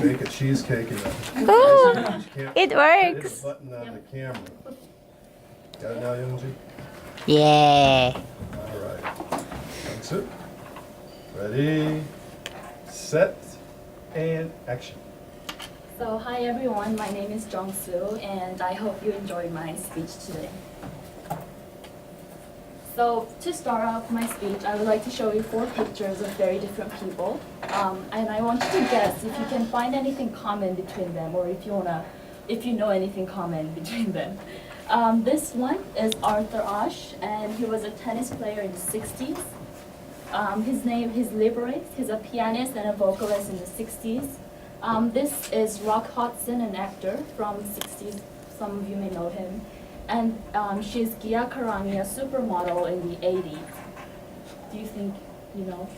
Make a cheesecake in that. Oh, You can't it hit works. a button on the camera. Got it now, Yonsei? Yeah. All right. Yonsei. Ready, set, and action. So hi everyone, my name is Jeong and I hope you enjoyed my speech today. So to start off my speech, I would like to show you 4 pictures of very different people. And I want you to guess if you can find anything common between them or if you know anything common between them. This one is Arthur Ashe, and he was a tennis player in the 60s. He's liberated. He's a pianist and a vocalist in the 60s. This is Rock Hudson, an actor from the 60s. Some of you may know him. And she's Gia Karami, a supermodel in the 80s. Do you think you know?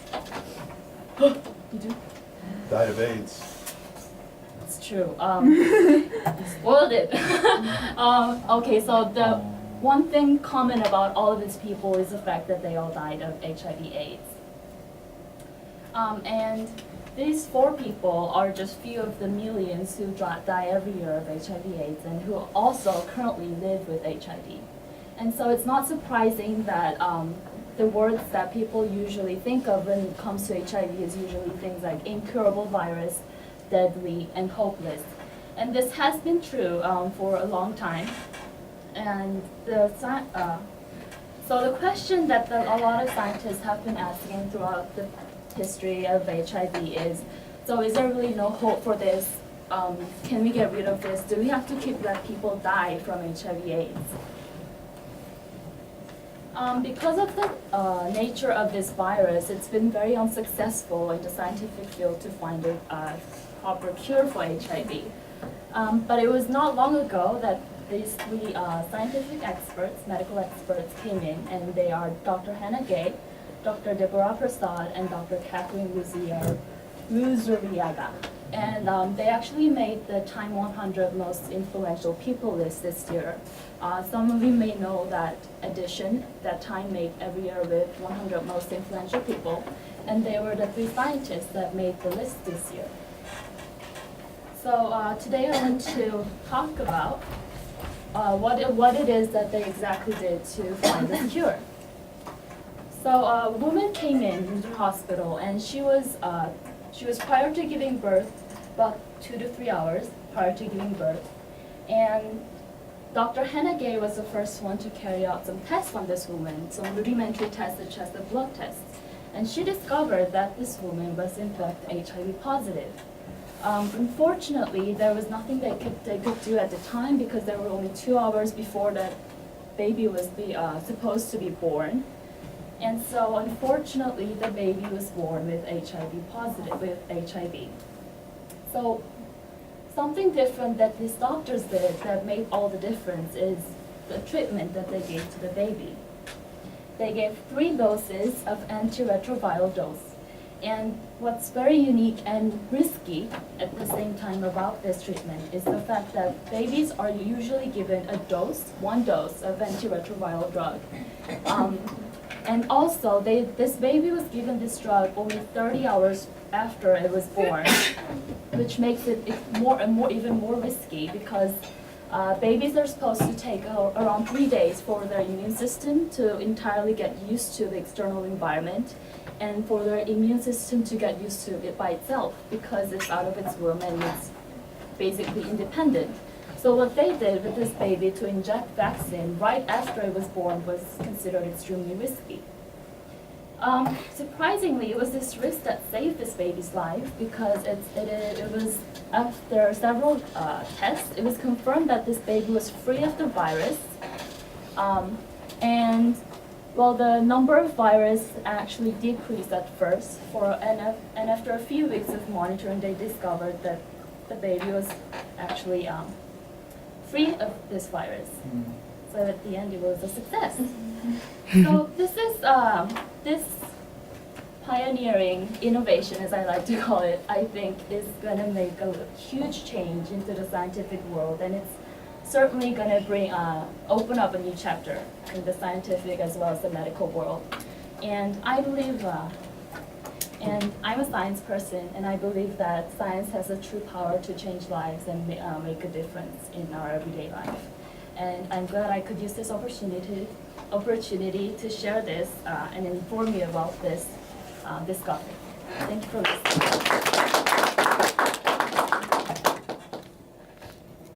You do? Died of AIDS. It's true. You spoiled it. Okay, so the one thing common about all of these people is the fact that they all died of HIV/AIDS. And these 4 people are just few of the millions who die every year of HIV/AIDS and who also currently live with HIV. And so it's not surprising that the words that people usually think of when it comes to HIV is usually things like incurable virus, deadly, and hopeless. And this has been true for a long time. And so the question that a lot of scientists have been asking throughout the history of HIV is, so is there really no hope for this? Can we get rid of this? Do we have to let people die from HIV/AIDS? Because of the nature of this virus, it's been very unsuccessful in the scientific field to find a proper cure for HIV. But it was not long ago that these 3 scientific experts, medical experts, came in, and they are Dr. Hannah Gay, Dr. Deborah Prasad, and Dr. Kathleen Ruzuriaga. And they actually made the Time 100 most influential people list this year. Some of you may know that edition that Time made every year with 100 most influential people, and they were the 3 scientists that made the list this year. So today I want to talk about what it is that they exactly did to find the cure. So a woman came into the hospital, and she was prior to giving birth, about 2 to 3 hours prior to giving birth, and Dr. Hannah Gay was the first one to carry out some tests on this woman, some rudimentary tests such as the blood tests, and she discovered that this woman was in fact HIV positive. Unfortunately, there was nothing they could do at the time because there were only 2 hours before that baby was supposed to be born. And so, unfortunately, the baby was born with HIV. So, something different that these doctors did that made all the difference is the treatment that they gave to the baby. They gave 3 doses of antiretroviral dose. And what's very unique and risky at the same time about this treatment is the fact that babies are usually given one dose of antiretroviral drug. And also, this baby was given this drug only 30 hours after it was born, which makes it even more risky because babies are supposed to take around 3 days for their immune system to entirely get used to the external environment and for their immune system to get used to it by itself because it's out of its womb and it's basically independent. So what they did with this baby to inject vaccine right after it was born was considered extremely risky. Surprisingly, it was this risk that saved this baby's life because it was after several tests, it was confirmed that this baby was free of the virus. And well, the number of virus actually decreased at first, and after a few weeks of monitoring, they discovered that the baby was actually free of this virus. So at the end, it was a success. So this pioneering innovation, as I like to call it, I think is going to make a huge change into the scientific world, and it's certainly going to open up a new chapter in the scientific as well as the medical world. And I believe And I'm a science person, and I believe that science has a true power to change lives and make a difference in our everyday life. And I'm glad I could use this opportunity to share this and inform you about this topic. Thank you for listening.